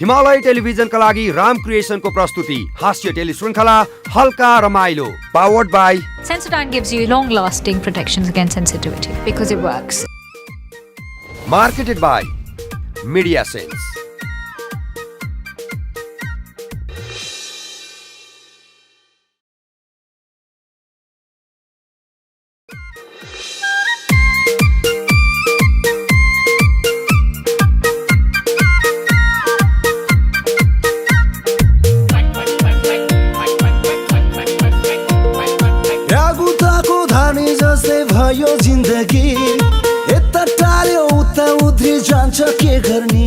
हिमालय टेलिभिजनका लागि राम क्रिएसनको प्रस्तुति हास्य टेली श्रृङ्खला हल्का रमाइलो powered by Sensodyne gives you long-lasting protections against sensitivity because it works. Marketed by media sense. भयो जिन्दगी यता टाल्यो उता उध्री जान्छ के गर्ने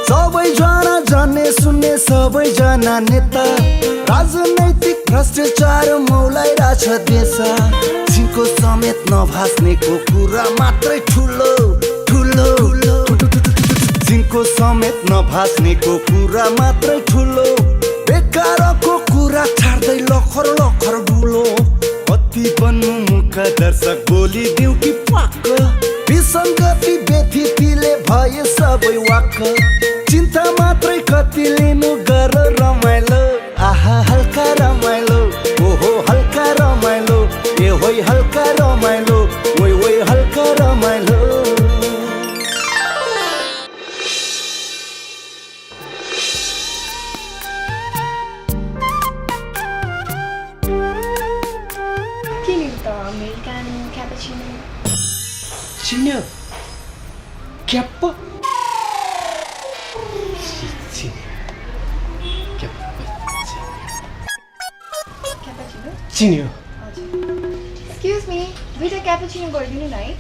सबैजना जान्ने सुन्ने सबैजना नेता राजनैतिक भ्रष्टाचार मौलाइरहेछ देश जिनको समेत नभास्नेको कुरा मात्रै ठुलो ठुलो जिनको समेत नभास्नेको कुरा मात्रै ठुलो बेकारको कुरा छाड्दै लखर लखर डुलो कति बन्नु मुख दर्शक बोलिदिउ कि पाक्क विसङ्गति व्यथितिले भए सबै वाक्क चिन्ता मात्रै कति लिनु गर रमाइलो आहा हल्का रमाइलो ओहो हल्का रमाइलो ए होइ हल्का रमाइलो ओइ ओइ हल्का रमाइलो Cineo, chiappo. Cappuccino? Cineo. Excuse me, दुईटा क्यापुचिनो गरिदिनु न है।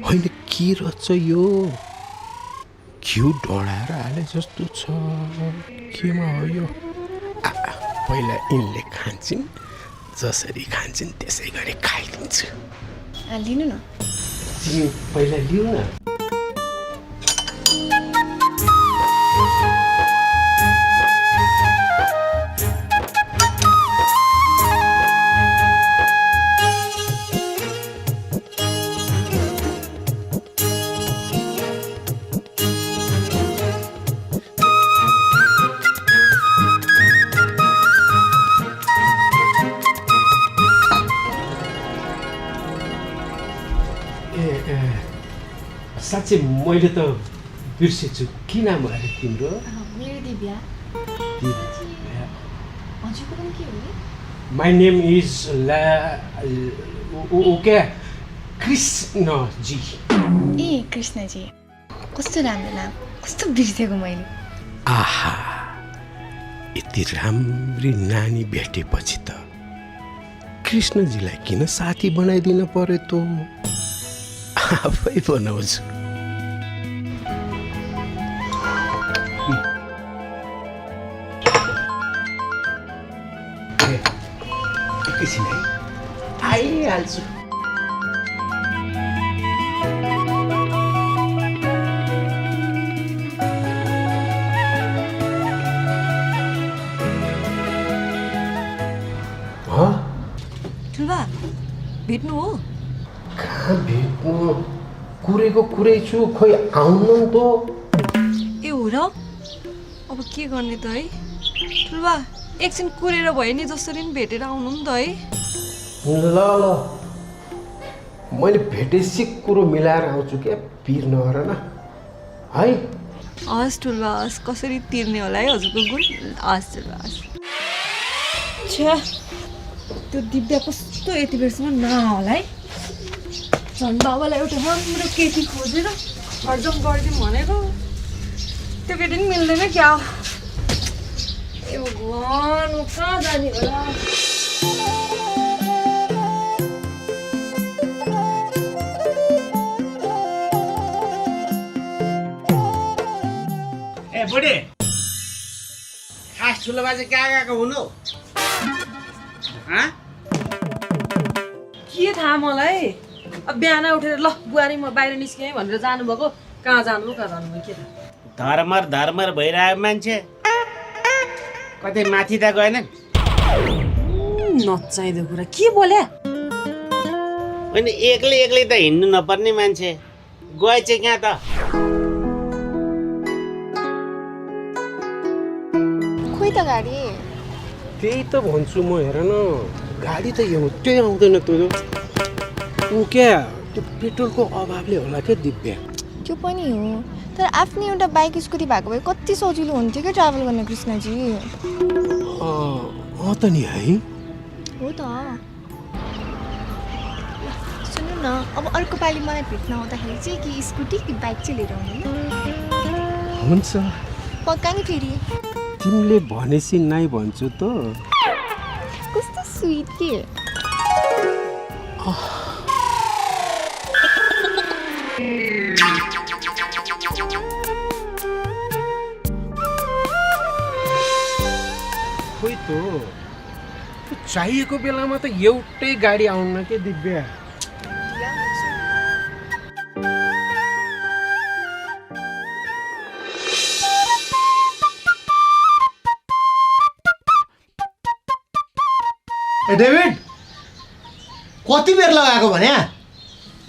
होइन के रहेछ यो घिउ डढाएर हाले जस्तो छ केमा हो यो पहिला यिनले खान्छन् जसरी खान्छन् त्यसै गरी खाइदिन्छु लिनु न तिमी पहिला लिऊ न साँच्चै मैले त बिर्सेछु के नाम अरे तिम्रो मेरो दिव्या हजुरको नाम के हो my name is okay Krishnaji ए कृष्णजी कस्तो राम्रो नाम कस्तो बिर्सेको मैले आहा यति राम्री नानी भेटेपछि त कृष्णजीलाई किन साथी बनाइदिन पर्यो त आफै बनाउँछु एकैछिन है आइहाल्छु ठुल्बा भेट्नु हो कहाँ भेट्नु कुरेको कुरै छु खोइ आउनु त ए हो र अब के गर्ने त है ठुल्बा एकछिन कुरेर भयो नि जसरी पनि भेटेर आउनु नि त है ल ल मैले भेटेपछि कुरो मिलाएर आउँछु क्या पिर नगर न है हस् ठुल्बा हस् कसरी तिर्ने होला है हजुरको गुण हस् ठुल्बा हस् छ्या त्यो दिव्या कस्तो यति बेरसम्म नहोला है झन् बाबालाई एउटा राम्रो केटी खोजेर हर्जम गरिदिउँ भनेको त्यो केटी पनि मिल्दैन क्या ए भगवान् म कहाँ जाने होला ए बुढी खास ठुलो बाजे कहाँ गएको हुनु के थाहा मलाई अब बिहान उठेर ल बुहारी म बाहिर निस्केँ भनेर जानुभएको कहाँ जानुभयो के थाहा धर्मर भइरहेको मान्छे कतै माथि त गएन नचाहिँदो कुरा के बोल्या होइन एक्लै त हिँड्नु नपर्ने मान्छे गए चाहिँ कहाँ त खोइ त गाडी त्यही त भन्छु म हेर न गाडी त एउटै आउँदैन त्यो क्या त्यो पेट्रोलको अभावले होला क्या दिव्या त्यो पनि हो तर आफ्नै एउटा बाइक स्कुटी भएको भए कति सजिलो हुन्थ्यो क्या ट्राभल गर्न कृष्णजी त नि है हो त सुन्नु न अब अर्को पालि मलाई भेट्न आउँदाखेरि चाहिँ कि स्कुटी कि बाइक चाहिँ लिएर आउनु हुन्छ पक्का नि फेरि तिमीले भनेपछि नाइ भन्छु त कस्तो स्विट के खोइ त चाहिएको बेलामा त एउटै गाडी आउन के दिव्या ए डेभिड कति बेर लगाएको भने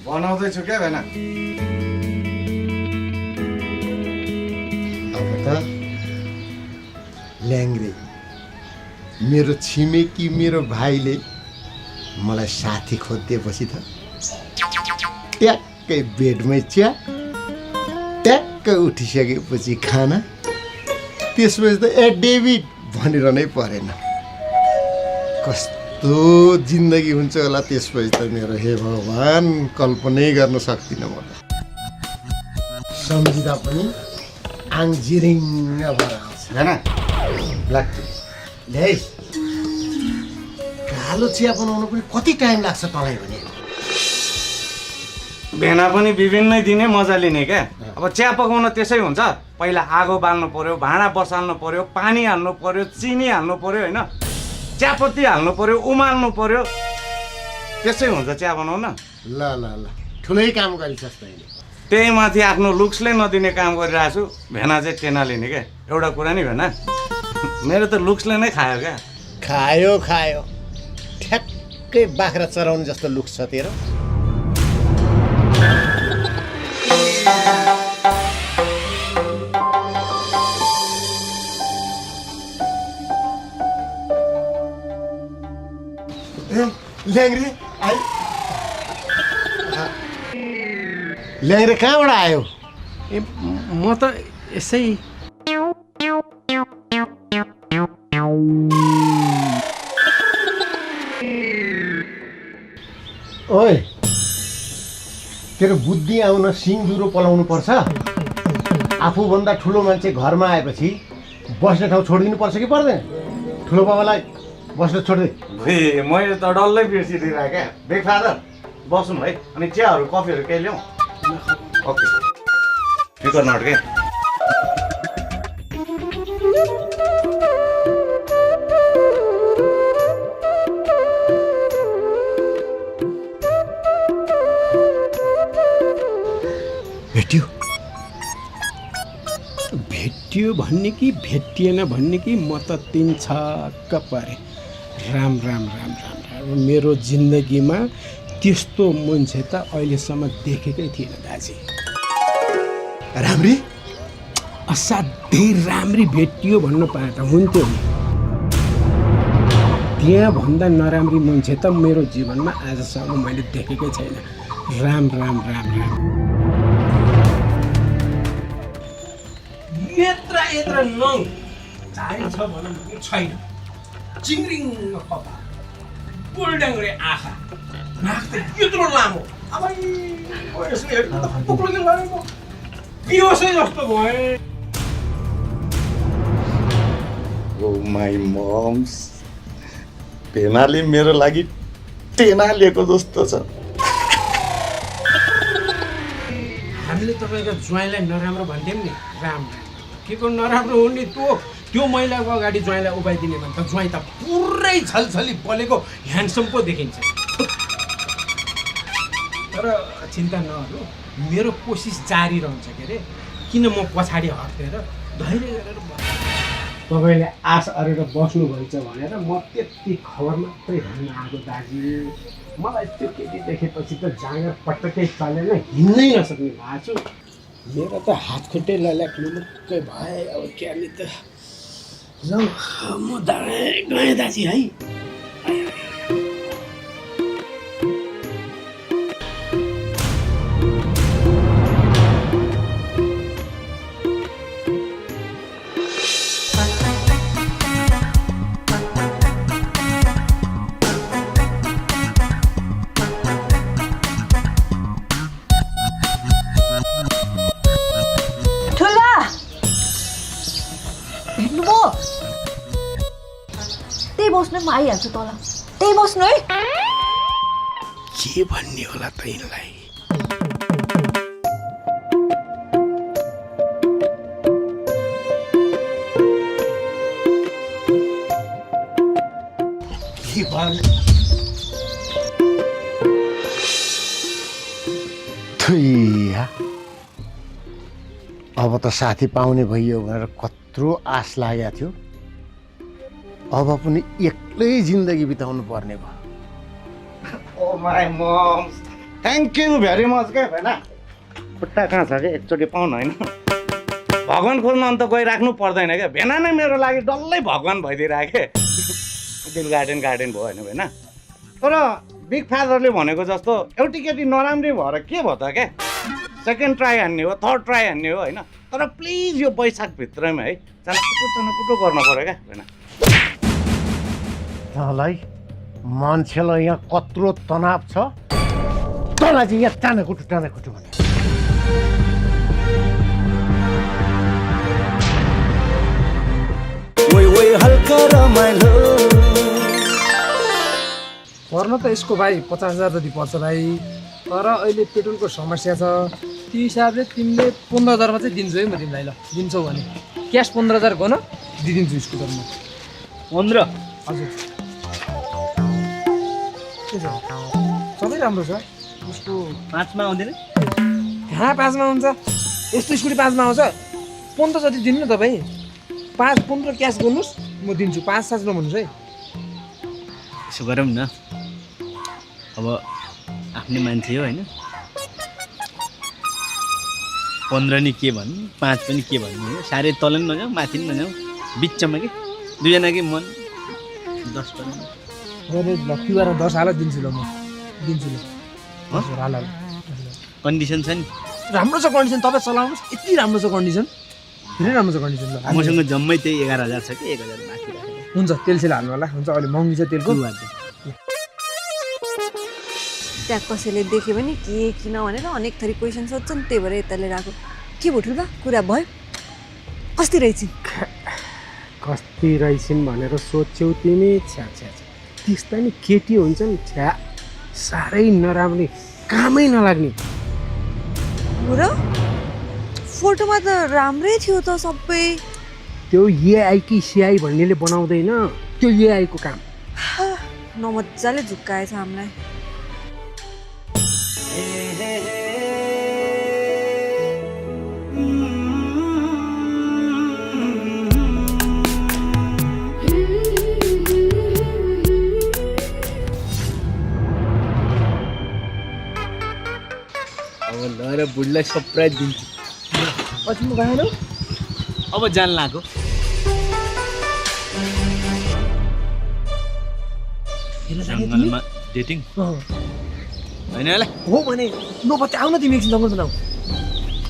बनाउँदैछु क्या भेना अब त ल्याङ्ग्रे मेरो छिमेकी मेरो भाइले मलाई साथी खोजिदिएपछि त ट्याक्कै बेडमै चिया ट्याक्कै उठिसकेपछि खाना त्यसपछि त ए डेभिड भनेर नै परेन कस्तो जिन्दगी हुन्छ होला त्यसपछि त मेरो हे भगवान् कल्पनै गर्न सक्दिनँ म त सम्झिँदा पनि आङ जिरिङ्ग भएर आउँछ भेना ल्याइ कालो चिया बनाउनु पनि कति टाइम लाग्छ तँलाई भने भेना पनि विभिन्नै दिने मजा लिने क्या अब चिया पकाउन त्यसै हुन्छ पहिला आगो बाल्नु पर्यो भाँडा बसाल्नु पर्यो पानी हाल्नु पर्यो चिनी हाल्नु पर्यो होइन चियापत्ती हाल्नु पर्यो उमाल्नु पर्यो त्यसै हुन्छ चिया बनाउन ल ल ल ठुलै काम गरिस् तैँले त्यही माथि आफ्नो लुक्सले नदिने काम गरिरहेको छु भेना चाहिँ टेना लिने क्या एउटा कुरा नि भेना मेरो त लुक्सले नै खायो क्या खायो खायो ठ्याक्कै बाख्रा चराउने जस्तो लुक्स छ तेरो ल्याङ्ग्रे आइ ल्याङ्ग्रे कहाँबाट आयो ए म त यसै ओए तेरो बुद्धि आउन सिङजुरो पलाउनु पर्छ आफूभन्दा ठुलो मान्छे घरमा आएपछि बस्ने ठाउँ छोडिदिनु पर्छ कि पर्दैन ठुलो बाबालाई बस्न छोड्दै ए मैले त डल्लै बिर्सिदिरहेँ क्या बेग फादर बसौँ है अनि चियाहरू कफीहरू केही ल्याउँ ओके फिकर नट के भेटियो भन्ने कि भेटिएन भन्ने कि म त तिन छक्क परेँ राम राम राम राम राम मेरो जिन्दगीमा त्यस्तो मान्छे त अहिलेसम्म देखेकै थिएन दाजी राम्री असाध्यै राम्री भेटियो भन्नु पाए त हुन्थ्यो नि त्यहाँभन्दा नराम्री मान्छे त मेरो जीवनमा आजसम्म मैले देखेकै छैन राम राम राम राम यत्र नङ झाडी छ भनौँ भने छैन चिङ्रिङ्ग कपाल गोल्डाङ्ग्रे आँखा नाक त यत्रो लामो अब यसो हेर्नु त पुग्नु लागेको बिहोसै जस्तो भए ओ माई मम्स भेनाले मेरो लागि टेना लिएको जस्तो छ हामीले तपाईँको ज्वाइँलाई नराम्रो भन्थ्यौँ नि राम के को नराम्रो हो नि त्यो महिलाको अगाडि ज्वाइँलाई उभाइदिने भने त ज्वाइँ त पुरै झलझली बलेको ह्यान्डसम पो देखिन्छ तर चिन्ता नगर्नु, मेरो कोसिस जारी रहन्छ के अरे। किन म पछाडि हटेर धैर्य गरेर तपाईँले आश अरेर बस्नुभएछ भनेर म त्यति खबर मात्रै भन्न आएको दाजु। मलाई त्यो केटी देखेपछि त जाँगर पटक्कै चलेर हिँड्नै नसक्ने भएको छु। मेरो त हात खुट्टै लल्याक्नु मुक्कै भए। अब क्यानी त ल म गएँ दाजु है। त्यही बस्नु म आइहाल्छु तल। त्यही बस्नु है। के भन्ने होला त यिनलाई? के भन्ने? थुइया, अब त साथी पाउने भइयो भनेर कत्रो आश लागेको थियो। अब पनि एक्लै जिन्दगी बिताउनु पर्ने भयो। Oh my mum, thank you very much क्या भएन। खुट्टा कहाँ छ क्या, एकचोटि पाउनु होइन। भगवान् खोज्न अन्त गइराख्नु पर्दैन क्या। भेना नै मेरो लागि डल्लै भगवान् भइदिइरहेको के। दिल गार्डन भयो होइन भएन। तर बिग फादरले भनेको जस्तो एउटी केटी नराम्रै भएर के भयो त क्या। सेकेन्ड ट्राई हान्ने हो, थर्ड ट्राई हान्ने हो होइन। तर प्लिज यो वैशाखभित्रैमा है चनापुटो गर्नु पऱ्यो क्या भएन। तँलाई मान्छेलाई यहाँ कत्रो तनाव छ, तँलाई चाहिँ यहाँ टानाकुटु भने हल्का रमाइलो। पर्न त यसको भाइ 50,000 जति पर्छ भाइ। तर अहिले पेट्रोलको समस्या छ। त्यो हिसाबले तिमीले 15,000मा चाहिँ दिन्छु है म तिमीलाई। ल दिन्छौ भने क्यास 15,000 गन दिइदिन्छु स्कुटरमा। 15? हजुर। के छ? सबै राम्रो छ। उसको 5मा आउँदैन? कहाँ 5मा हुन्छ? यस्तो स्कुटी 5मा आउँछ? 15 जति दिनु न तपाईँ। 15 क्यास गर्नुहोस्, म दिन्छु। 5-7 नभन्नुहोस् है। यसो गरौँ न, अब आफ्नै मान्छे हो होइन। 15 नि के भन्नु, 5 पनि के भन्नु हो। साह्रै तल पनि नजाउँ माथि पनि नजाउँ, बिचमा कि दुईजनाकै मन 10 पनि। ल क्युआरमा 10 हाल दिन्छु। ल म दिन्छु। ल हाल कन्डिसन छ नि? राम्रो छ कन्डिसन। तपाईँ चलाउनुहोस्, यति राम्रो छ कन्डिसन, धेरै राम्रो छ कन्डिसन। ल मसँग जम्मै त्यही 11,000 छ कि 1,000 बाँकी राखेर। हुन्छ, तेल सेल हाल्नु होला। हुन्छ, अहिले महँगी छ तेलको। त्यहाँ कसैले देख्यो भने के किन भनेर अनेक थरी क्वेसन सोध्छन्, त्यही भएर यता लिएर आएको। के भयो ठुल्बा, कुरा भयो? कस्ती रहेछन्? कस्ती रहेछन् भनेर सोध्छौ तिमी? छ्या छ्या छ्या, त्यस्ता नि केटी हुन्छन् छ्या, साह्रै नराम्री, कामै नलाग्ने। हो र? फोटोमा त राम्रै थियो त सबै। त्यो एआई कि सिआई भन्नेले बनाउँदैन, त्यो एआई को काम। नमजाले झुक्काएछ हामीलाई। अब ल र बुढलाई सरप्राइज दिन्छु। पछि म गएन, अब जान लाग्यो। जङ्गलमा डेटिङ होइन होला हो भने नपत्ते आउन तिमी एकछिन जङ्गल बनाऊ।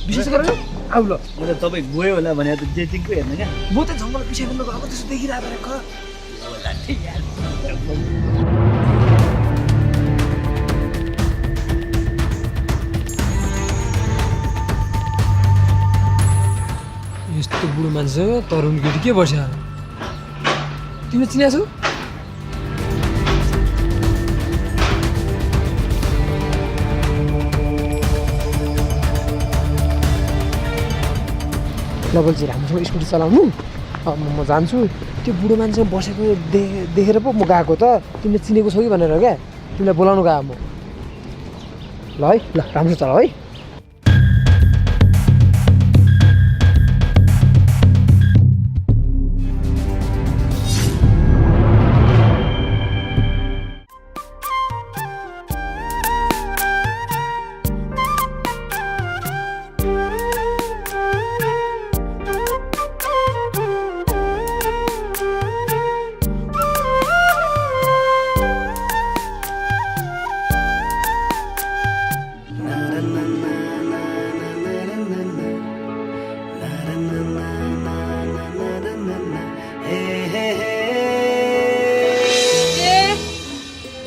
विशेष गरेर आऊ। ल म त तपाईँ गयो होला भने त डेटिङको हेर्नु क्या। म त जङ्गल पिछे बन्द गएको त्यसो देखिरहेको यस्तो बुढो मान्छे तरुण केटी के बस्यो? तिमीले चिनेको छौ? ल बोल्छु, राम्रोसँग स्कुटी चलाउनु। अब म जान्छु। त्यो बुढो मान्छे बसेको देखेर पो म गएको त। तिमीले चिनेको छौ कि भनेर क्या, तिमीलाई बोलाउनु गएको म। ल है ल राम्रो चलाऊ है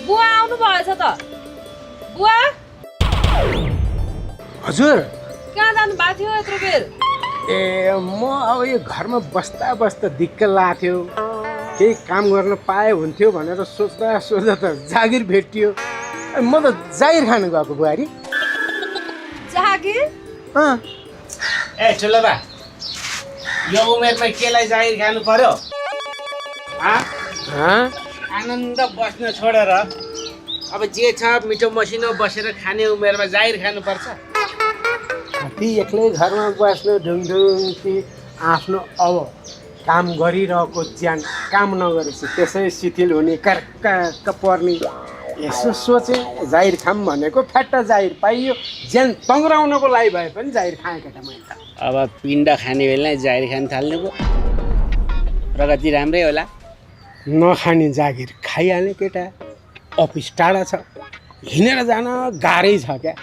बुवा आउनु भएछ त बुवा हजुर कहाँ जानु भएको थियो यत्रो बेर ए म अब यो घरमा बस्दा बस्दा दिक्क लाग्थ्यो केही काम गर्न पाए हुन्थ्यो भनेर सोच्दा सोच्दा त जागिर भेटियो म त जागिर खानु गएको बुहारी जागिर ए ठुलो बा यो उमेरमा केलाई जागिर खानु पर्यो आनन्द बस्न छोडेर अब जे छ मिठो मसिनो बसेर खाने उमेरमा जागिर खानुपर्छ ती एक्लै घरमा बस्नु ढुङढुङ ती आफ्नो अब काम गरिरहेको ज्यान काम नगरेपछि त्यसै शिथिल हुने कर्क पर्ने यसो सोचे जाहिर खाम भनेको फ्याट्टा जाहिर पाइयो ज्यान तङ्ग्राउनको लागि भए पनि जाहिर खाएँ केटा मैले त अब पिण्ड खाने बेला जागिर खान थाल्नुको प्रगति राम्रै होला नखाने जागिर खाइहाल्ने केटा अफिस टाढा छ हिँडेर जान गाह्रै छ क्या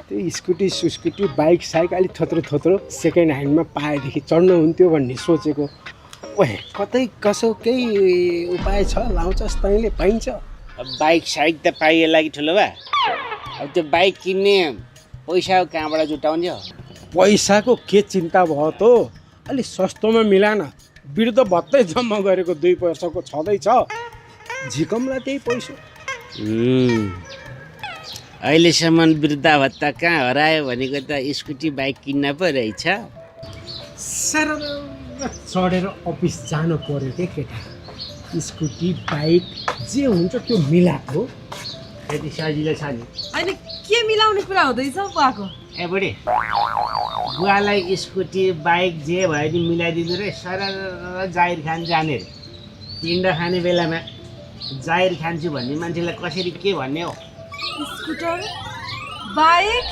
त्यो स्कुटी सुस्कुटी बाइक साइक अलिक थोत्रो सेकेन्ड ह्यान्डमा पाएदेखि चढ्नु हुन्थ्यो भन्ने सोचेको ओहे कतै कसो केही उपाय छ लाउँछस् तैँले पाइन्छ अब बाइक साइक त पाइएला कि ठुलो बा अब त्यो बाइक किन्ने पैसा कहाँबाट जुटाउने हो पैसाको के चिन्ता भयो त अलिक सस्तोमा मिलान बिर्द भत्तै जम्मा गरेको 2 वर्षको छँदैछ झिकमला त्यही पैसा अहिलेसम्म वृद्धा भत्ता कहाँ हरायो भनेको त स्कुटी बाइक किन्न पो रहेछ सर चढेर अफिस जानु पर्यो के केटा स्कुटी बाइक जे हुन्छ त्यो मिलाएको त्यति सजिलो छ नि होइन के मिलाउने कुरा हुँदैछ बुवाको ए बुढी बुवालाई स्कुटी बाइक जे भयो नि मिलाइदिनु रे सर जाहिर खान जाने रे पिण्ड खाने बेलामा जाहिर खान्छु भन्ने मान्छेलाई कसरी के भन्ने हो स्कुटर बाइक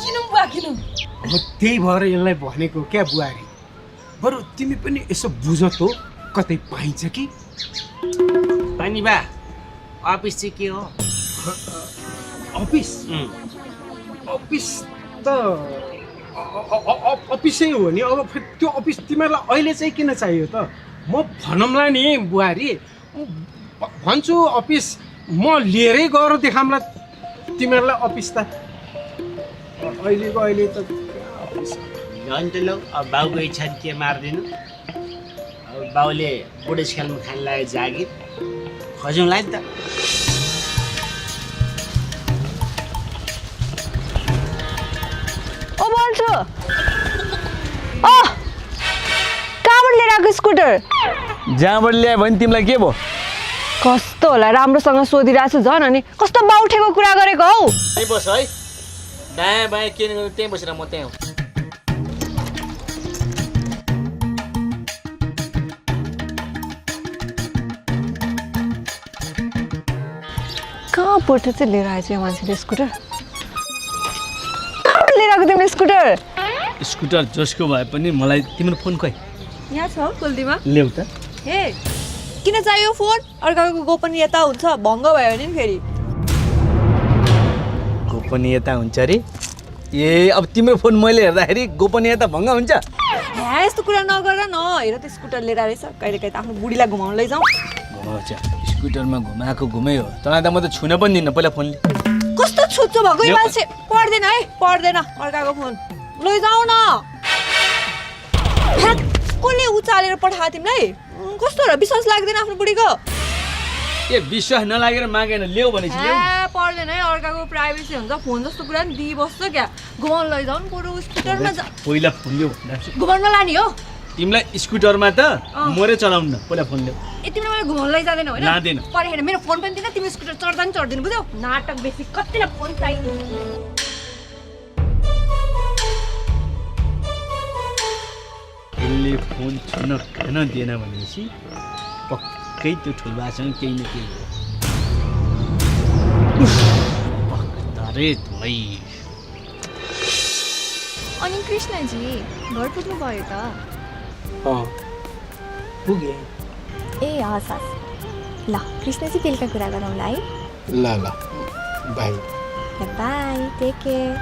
किनौँ बुवा किनौँ अब त्यही भएर यसलाई भनेको क्या बुहारी बरु तिमी पनि यसो बुझ त कतै पाइन्छ कि पनि बा अफिस चाहिँ के हो अफिस अफिस त अफिसै हो नि अब फेरि त्यो अफिस तिमीहरूलाई अहिले चाहिँ किन चाहियो त म भनौँला नि बुहारी भन्छु अफिस म लिएरै गएर देखाउँला तिमीहरूलाई अफिस त अहिलेको अहिले त अफिस झन् त लौ अब बाउको इच्छा के मारिदिनु अब बाउले बुढेसकालमा खान लाग्यो जागिर खोजौँला नि त ओ बोल्छु कहाँबाट लिएर आएको स्कुटर जहाँबाट ल्यायो भने तिमीलाई के भयो कस्तो होला राम्रोसँग सोधिरहेको छु झन् अनि कस्तो बाउठेको कुरा गरेको हौ त्यहीँ बस है दायाँ बायाँ के गर्नु त्यहीँ बसेर म त्यहाँ कहाँबाट चाहिँ लिएर आएछ यो मान्छेले स्कुटर कहाँबाट लिएर आएको तिमीले स्कुटर स्कुटर जसको भए पनि मलाई तिम्रो फोन खोइ यहाँ छ कुल्तीमा ल्याउ त हे किन चाहियो फोन अर्काको गोपनीयता हुन्छ भङ्ग भयो भने नि फेरि गोपनीयता हुन्छ अरे ए अब तिम्रो फोन मैले हेर्दाखेरि गोपनीयता भङ्ग हुन्छ ह्या यस्तो कुरा नगर न हेर त स्कुटर लिएर आएछ कहिले कहिले त आफ्नो बुढीलाई घुमाउन लैजाउँ घुमाउँछ स्कुटरमा घुमाएको घुमै हो तँलाई त म त छुन पनि दिन्न पहिला फोनले कस्तो छुच्चो भएको यो मान्छे पर्दैन है पर्दैन अर्काको फोन लैजाऊ न कसले उचालेर पठायो तिमीलाई कस्तो र विश्वास लाग्दैन आफ्नो बुढीको ए विश्वास नलागेर मागेन ल्याऊ भनेपछि ल्याऊ पर्दैन है अर्काको प्राइभेसी हुन्छ फोन जस्तो कुरा नि दिइबस्छ क्या घुमाउन लैजाऊ नि बरु स्कुटरमा पहिला फोन ल्याऊ घुमाउन लाने हो तिमीलाई स्कुटरमा त मोरे चलाउनु न पहिला फोन ल्याऊ यति बेला मलाई घुमाउन लैजाँदैन होइन लाँदैन। परे हेर मेरो फोन पनि दिँदा तिम्रो स्कुटर चढ्दा नि चढ्दैन बुझ्यौ नाटक बेसी कतिलाई फोन चाहियो यसले फोन छुन खान दिएन भनेपछि पक्कै त्यो ठुलबासँग केही न केही हो तारे तुलै अनि कृष्णजी घर पुग्नु भयो त पुगे ए हस् हस् ल कृष्णजी बेलुका कुरा गरौँला है ल ल बाई बाई टेक केयर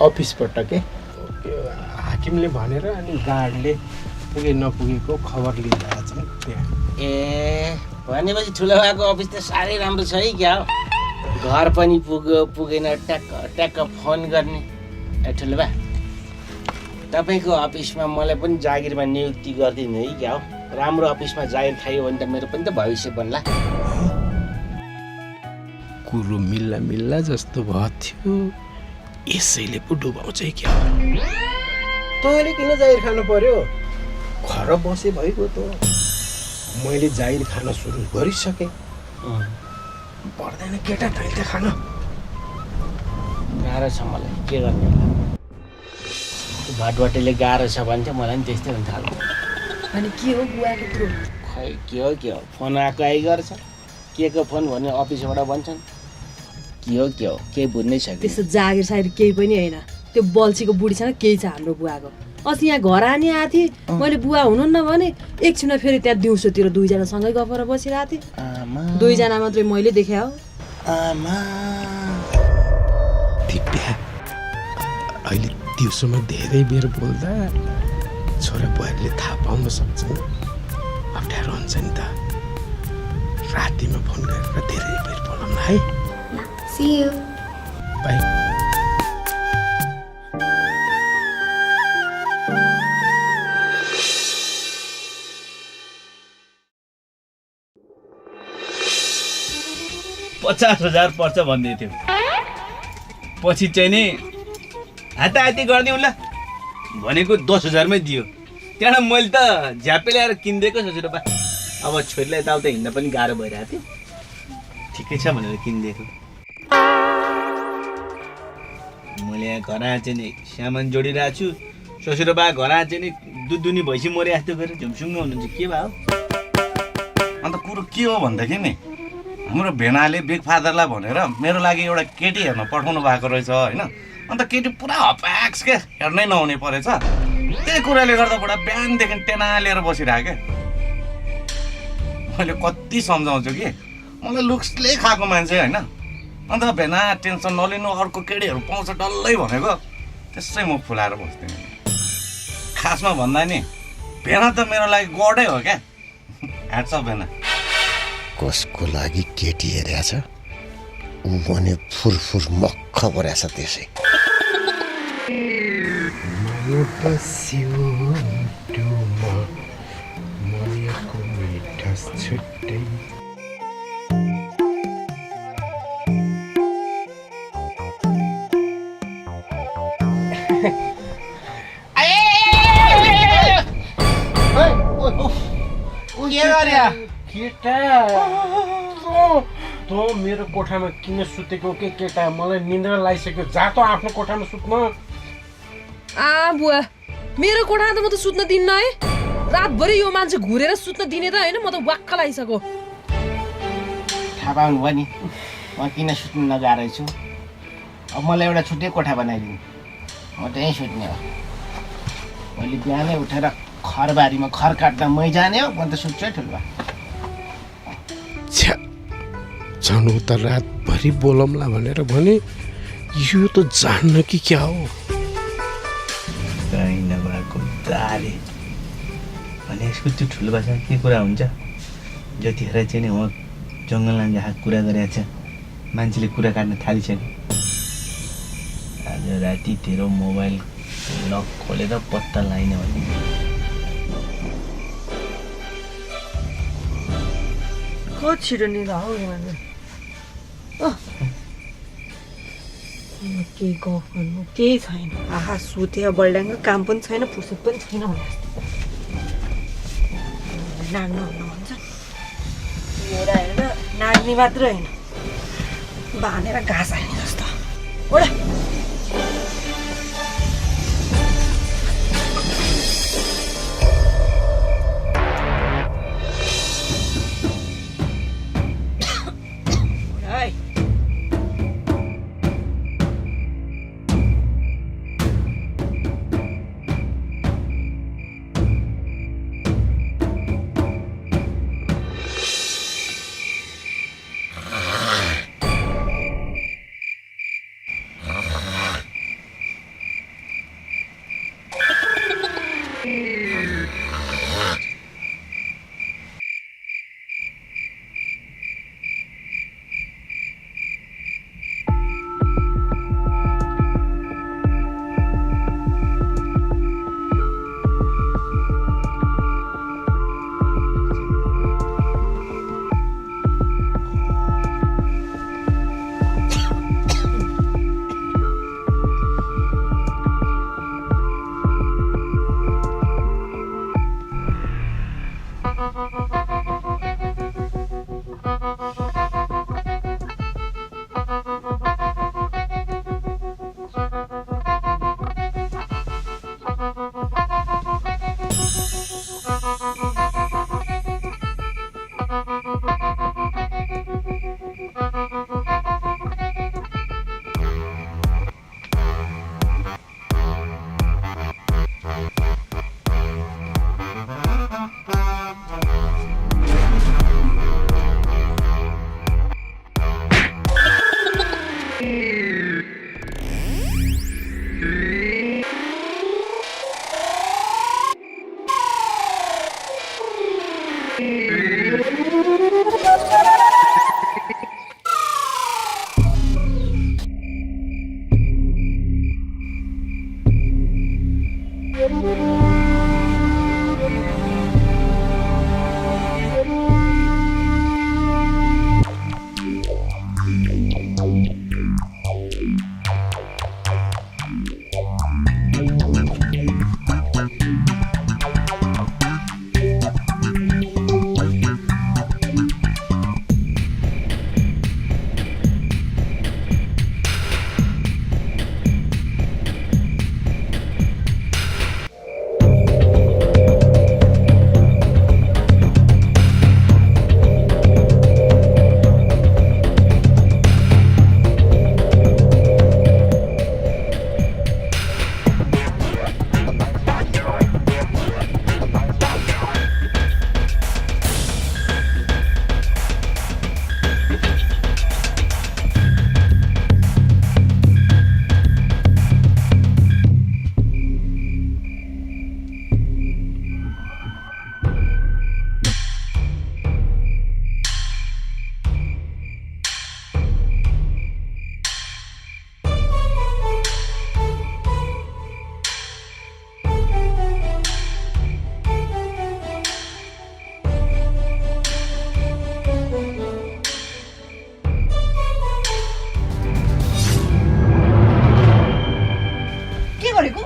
अफिसबाट के हाकिमले भनेर अनि गार्डले पुगे नपुगेको खबर लिएर आएछ त्यहाँ ए भनेपछि ठुलो बाको अफिस त साह्रै राम्रो छ है क्या घर पनि पुग्यो पुगेन ट्याक्क ट्याक्क फोन गर्ने ए ठुलो बा तपाईँको अफिसमा मलाई पनि जागिरमा नियुक्ति गरिदिनु है क्या हो राम्रो अफिसमा जागिर खायो भने त मेरो पनि त भविष्य बन्ला कुरो मिल्ला मिल्ला जस्तो भयो थियो यसैले पो डुबाउँछ है क्या तैँले किन जागिर खानु पर्यो घर बसे भइगयो त मैले जागिर खान सुरु गरिसकेँ पर्दैन केटा तैँले खान गाह्रो छ मलाई के गर्ने होला भटभटेले गाह्रो छ भने चाहिँ मलाई पनि त्यस्तै हुन थाल्यो अनि के हो बुवाको कुरो खै के हो फोन आएको आइ गर्छ के को फोन भन्ने अफिसबाट भन्छन् के हो केही बुझ्नै सक्यो त्यस्तो जागिर सागिर केही पनि होइन त्यो बल्छीको बुढीसँग केही छ हाम्रो बुवाको अस्ति यहाँ घर आनी आएको थिएँ मैले बुवा हुनुहुन्न भने एकछिनमा फेरि त्यहाँ दिउँसोतिर दुईजना सँगै गफेर बसिरहेको थिएँ दुईजना मात्रै मैले देखे हो दिव्या अहिले दिउँसोमा धेरै बेर बोल्दा छोरा बुहारीले थाहा पाउन सक्छन् अप्ठ्यारो हुन्छ नि त रातिमा फोन गरेर धेरै बेर बोलाउन है See you. बाई $50,000 पर्छ भन्दै थियो पछि चाहिँ नि हाताहाती गरिदिउँ ल भनेको 10,000 मै दियो त्यहाँबाट मैले त झ्यापे ल्याएर किनिदिएको ससुरबा अब छोरीलाई यताउता हिँड्न पनि गाह्रो भइरहेको थियो ठिकै छ भनेर किनिदिएको मैले यहाँ घर आएर चाहिँ नि सामान जोडिरहेको छु ससुरबा घर आएर चाहिँ नि दुधुनी भैँसी मरे जस्तो गरेर झुमसुङ्ग हुनुहुन्छ के भयो अन्त कुरो के हो भन्दाखेरि नि हाम्रो भेनाले बिग फादरलाई भनेर मेरो लागि एउटा केटी हेर्न पठाउनु भएको रहेछ होइन अन्त केटी पुरा हप्याक्स के हेर्नै नहुने परेछ त्यही कुराले गर्दा बुढा बिहानदेखि टेना लिएर बसिरहेको मैले कति सम्झाउँछु कि मलाई लुक्सले खाएको मान्छे होइन अन्त भेना टेन्सन नलिनु अर्को केटीहरू पाउँछ डल्लै भनेको त्यसै म फुलाएर बस्थेँ खासमा भन्दा नि भेना त मेरो लागि गडै हो क्या ह्याट्स अफ भेना कसको लागि केटी हेरेको छ ऊ भने फुरफुर मक्ख परेछ त्यसै छुट्टै केटा तँ मेरो कोठामा किन सुतेको के केटा मलाई निन्द्रा लागिसक्यो जा त आफ्नो कोठामा सुत्न बुवा मेरो कोठामा त म त सुत्न दिन्न है रातभरि यो मान्छे घुरेर सुत्न दिने त होइन म त वाक्क लागिसक्यो थाहा पाउनु भयो नि म किन सुत्नु नगएको छु अब मलाई एउटा छुट्टै कोठा बनाइदिनु म त्यहीँ सुत्ने हो मैले बिहानै उठेर खरबारीमा खर काट्दा मै जाने हो म त सुत्छु है ठुलो जानु त रातभरि बोलौँला भनेर भने यो त जान्न कि क्या हो कहीँ नभएको दाले भने यसको त्यो ठुलो भाषामा के कुरा हुन्छ जतिखेर चाहिँ नि उहाँ जङ्गलमा जहाँ कुरा गरेको छ मान्छेले कुरा काट्न थालिसक्यो आज राति तेरो मोबाइल लक खोलेर पत्ता लाइन भने कति छिटो निदा हो केही गफ गर्नु केही छैन। आहा सुत्यो बल्ड्याङ्ग काम पनि छैन फुर्सद पनि छैन भने नाग्नु भन्छ। हेर हेर नाग्ने मात्र होइन बाँधेर घाँस हाल्ने जस्तो। ओडा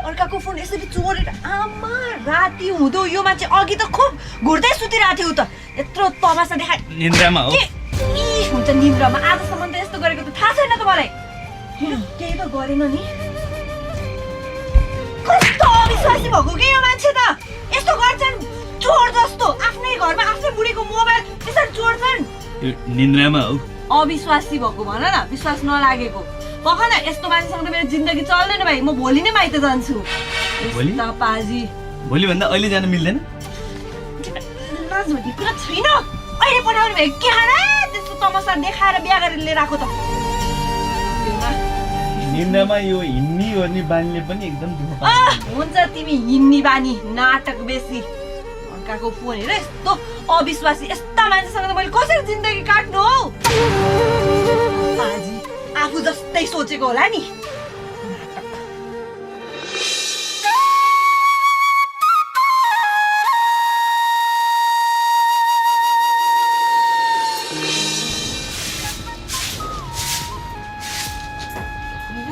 अर्काको फोन यसरी चोरेर आमा राति हुँदो यो मान्छे अघि त खुब घुर्दै सुतिरहेको थियो त यत्रो तमासा देखाए निन्द्रामा हो के हुन्छ निन्द्रामा आजसम्म त यस्तो गरेको त थाहा छैन त मलाई केही त गरेन नि कस्तो अविश्वासी भएको के यो मान्छे त यस्तो गर्छन् चोर जस्तो आफ्नै घरमा आफ्नै बुढीको मोबाइल यसरी चोर्छन् निन्द्रामा हो अविश्वासी भएको भन न विश्वास नलागेको पखन यस्तो मान्छेसँग त मेरो जिन्दगी चल्दैन भाइ म भोलि नै माइत जान्छु भोलि पाजी भोलि भन्दा अहिले जान मिल्दैन नझोटी कुरा छैन अहिले पठाउने भए के खाना त्यस्तो तमासा देखाएर बिहा गरेर लिएर आएको त निन्द्रामा यो हिन्नी ओर्नी बानीले पनि एकदम दुःख पाउँछ हुन्छ तिमी हिन्नी बानी नाटक बेसी अर्काको फोन हेर यस्तो अविश्वासी यस्ता मान्छेसँग त मैले कसरी जिन्दगी काट्नु हौ पाजी आफू जस्तै सोचेको होला नि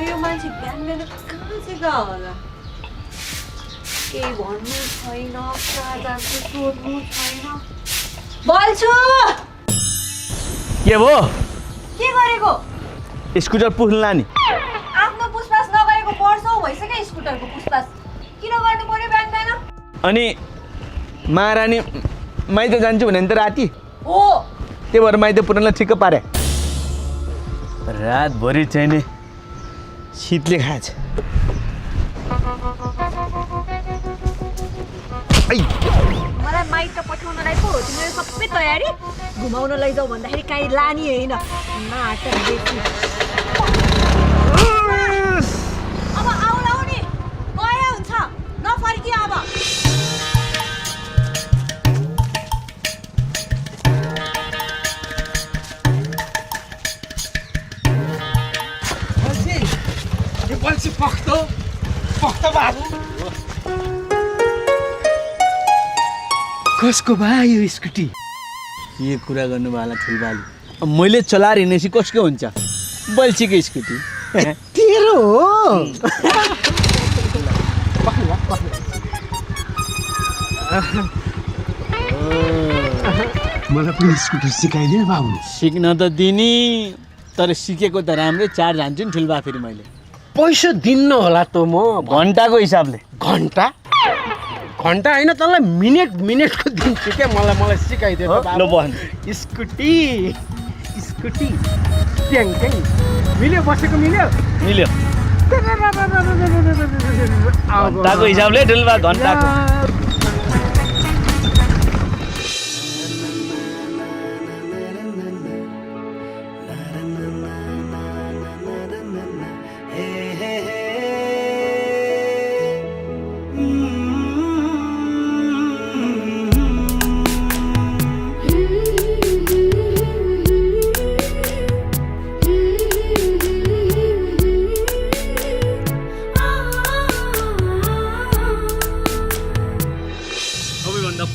यो मान्छे बिहान बिहान कहाँ चाहिँ गयो होला केही भन्नु छैन कहाँ जान्छ सोध्नु छैन बोल्छु के भो के गरेको स्कुटर पुस्ला नि आफ्नो पुसपास नगरेको वर्षौ भइसक्यो स्कुटरको पुसपास किन गर्नु पर्यो बिहान बिहान अनि महारानी माइत जान्छु भने त राति हो त्यही भएर माइत पुरानलाई ठिक्क पारे रातभरि चाहिँ नि शीतले खान्छ मलाई माइत पठाउनलाई पो हो तिम्रो सबै तयारी घुमाउन लैजाऊ भन्दाखेरि काहीँ लानी होइन नाटक बेसी अब आउला नि गए हुन्छ नफर्कियो अब कसको भा यो स्कुटी के कुरा गर्नु होला ठुलबाली मैले चलाएर हिँडेपछि कसको हुन्छ बल्छीको स्कुटी तेरो हो मलाई पनि स्कुटर सिकाइदिए बाबु सिक्न त दिने तर सिकेको त राम्रै चार्ज हान्छु नि ठुलबा फेरि मैले पैसा दिन्न होला त म घन्टाको हिसाबले घन्टा घन्टा होइन तँलाई मिनेटको दिन्छु क्या मलाई सिकाइदियो ल बहन स्कुटी ट्याङ मिल्यो बसेको मिल्यो मिल्यो घन्टाको हिसाबले ठुलबा घन्टाको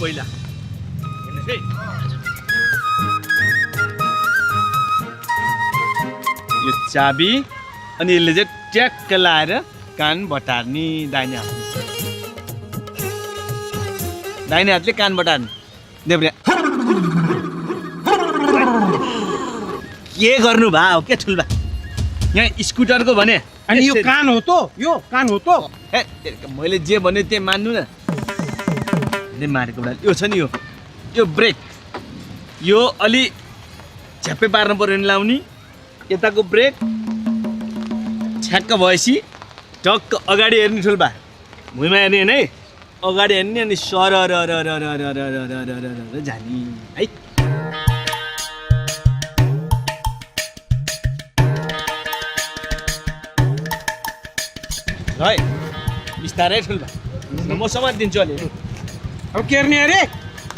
पहिला हेर्नुहोस् है यो चाबी अनि यसले चाहिँ ट्याक्क लाएर कान बटार्ने दाहिने हातले कान बटार्ने देब्रे के गर्नु भा हो के ठुल्बा यहाँ स्कुटरको भने अनि यो कान हो त ए मैले जे भने त्यही मान्नु न मारेको बेला यो छ नि यो ब्रेक यो अलि झ्याप्पै पार्नु पर्यो नि लाउने यताको ब्रेक छ्याक्क भएपछि टक्क अगाडि हेर्ने ठुल्बा भुइँमा हेर्ने होइन है अगाडि हेर्ने अनि सर जाने है है बिस्तारै ठुल्बा म समातिदिन्छु अलि अब केर्ने अरे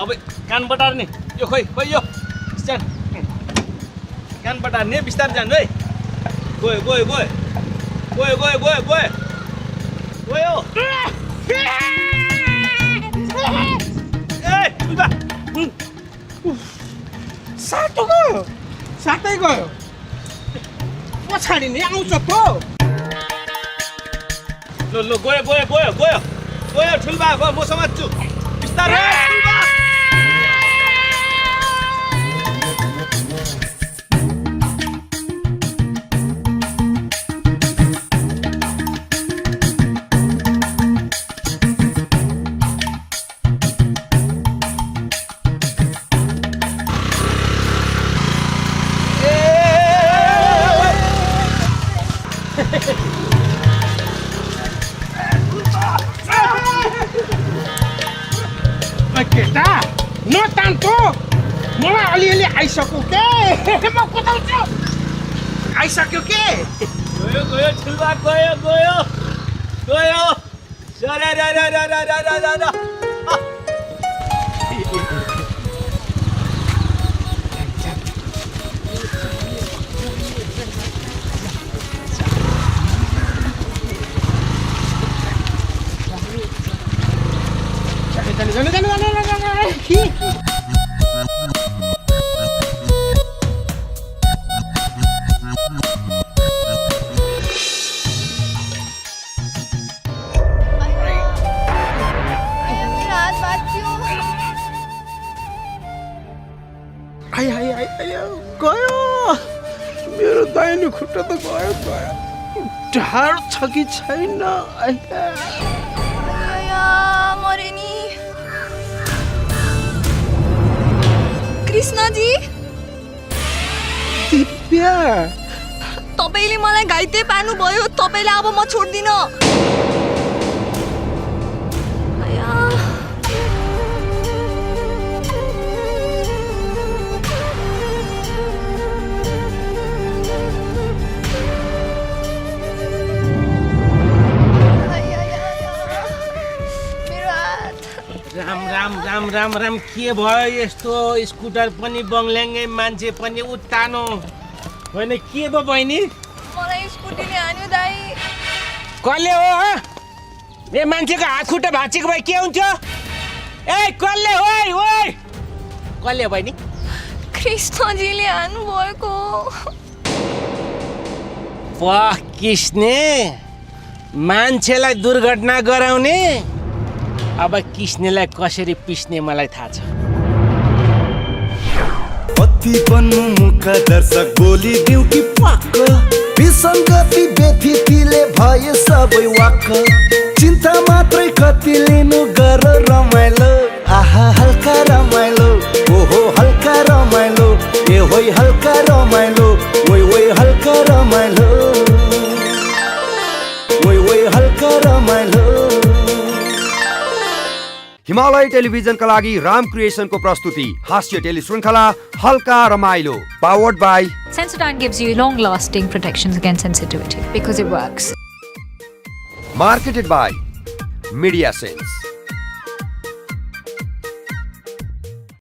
अब कान बटार्ने यो खोइ यो स्ट्यान्ड कान बटार्ने बिस्तारै जानु है गयो ए ठुल्बा सातै गयो पछाडि नै आउँछ त ल गयो ठुल्बा अब म समात्छु बिस्तारै ठुल्बा केटा नतान्तो मलाई अलिअलि आइसक्यो के म कुदाउँछु आइसक्यो के गयो ठुल्बा गयो गयो मेरो दाहिने खुट्टा त गयो ढाड छ कि छैन मरे नि कृष्णजी दिव्या तपाईँले मलाई घाइते पार्नुभयो तपाईँले अब म छोड्दिन राम राम राम राम राम के भयो यस्तो स्कुटर पनि बङ्ल्याङ्गे मान्छे पनि उत्तानो होइन के भयो बहिनी मलाई स्कुटीले हान्यो दाइ कसले हो ए मान्छेको हात खुट्टा भाँचेको भए के हुन्छ ए कसले हो कसले हो बहिनी कृष्णजीले हान्नु भएको किस्ने मान्छेलाई दुर्घटना गराउने अब किस्नेलाई कसरी पिस्ने मलाई थाहा छ कति बन्नु मुख दर्शक बोली दिउ कि पाक विसङ्गति व्यथितिले भए सबै वाक्क चिन्ता मात्रै कति लिनु गर रमाइलो आहा हल्का रमाइलो ओहो हल्का रमाइलो ए होइ हल्का रमाइलो ओइ हल्का रमाइलो ओइ हल्का रमाइलो हिमालय टेलिभिजनका लागि राम क्रिएसनको प्रस्तुति हास्य टेली श्रृङ्खला हल्का रमाइलो powered by Sensodyne gives you long-lasting protections against sensitivity because it works. Marketed by Media Sense.